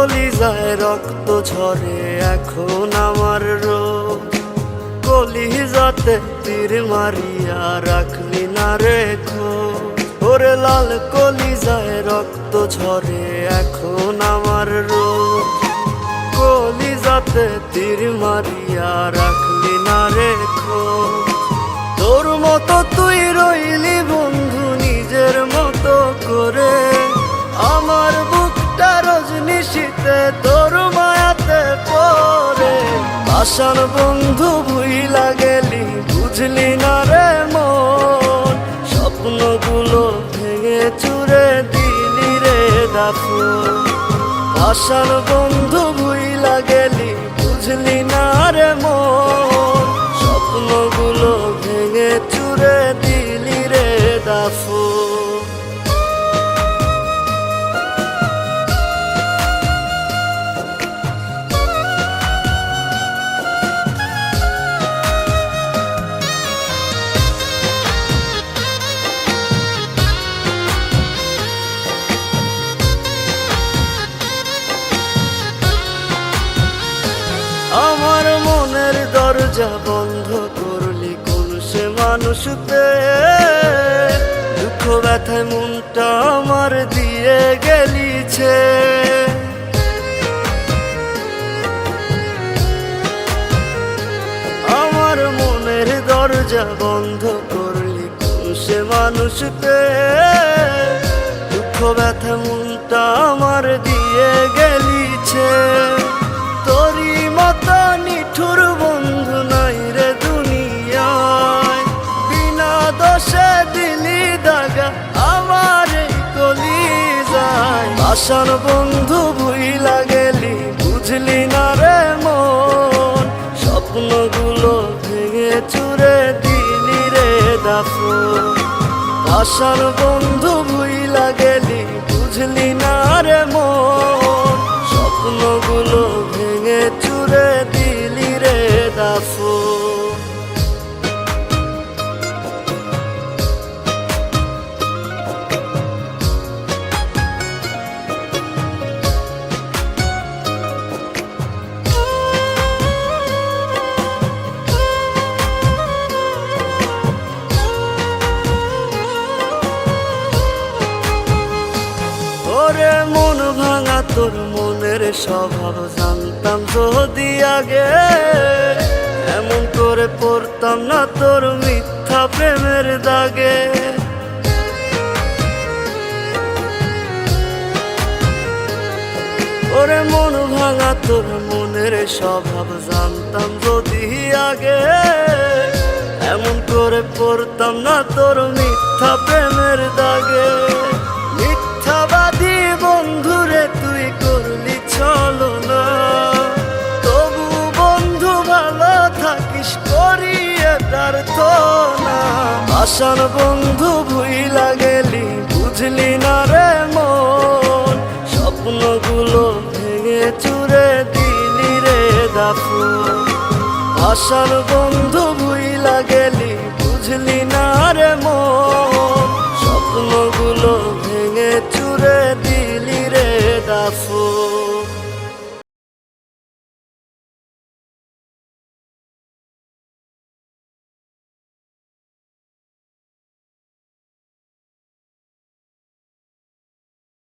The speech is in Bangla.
কলিজায় রক্ত ঝরে এখন আমার রোজ, কলিজাতে তীর মারিয়া রাখলি না রে খোঁজ। ওরে লাল কলিজায় রক্ত ঝরে এখন আমার রোজ, কলিজাতে তীর মারিয়া রাখলি না রে খোঁজ। তোর মতো তুই রইলি বন্ধু নিজের মতো করে, আমার বুকটা রজনীশীতে তোর মায়াতে পড়ে। আশার বন্ধু ভুইলা গেলি বুঝলি না রে মন, স্বপ্নগুলো ভেঙে চুরে দিলি রে দাফন। আশার বন্ধু ভুইলা গেলি বুঝলি না রে মন, স্বপ্নগুলো ভেঙে চুরে দিলি রে দাফন। আমার মনের দরজা বন্ধ করলি কোন সে মানুষ পেয়ে, দুঃখ ব্যথায় মনটা আমার দিয়ে গেলিছে। আমার মনের দরজা বন্ধ করলি কোন সে মানুষ পেয়ে, দুঃখ ব্যথা মনটা আমার দিয়ে গেলিছে। তোরি মতো নিঠুর বন্ধু নাই রে দুনিয়ায়, বিনা দোষে দিলি দাগা আমার এই কলিজায়। আশার বন্ধু ভুইলা গেলি বুঝলি না রে মন, স্বপ্নগুলো ভেঙে চুরে দিলি রে দাফন। আশার বন্ধু ভুইলা গেলি বুঝলি না রে মন, স্বপ্নগুলো ভেঙে চুরে দিলি রে দাফন। ওরে মন ভাঙা তোর মনের স্বভাব জানতাম যদি আগে, এমন করে পড়তাম না তোর মিথ্যা প্রেমের দাগে। ওরে মন ভাঙা তোর মনের স্বভাব জানতাম যদি আগে, এমন করে পড়তাম না তোর মিথ্যা প্রেমের দাগে। মিথ্যাবাদী বন্ধুরে তুই করলি ছলনা, তবু বন্ধু ভালো থাকিস করিয়ে তার তো না। আশার বন্ধু ভুইলা গেলি বুঝলি না রে মন, স্বপ্নগুলো ভেঙে চুরে দিলি রে দাফন। আশার বন্ধু ভুইলা গেলি বুঝলি না রে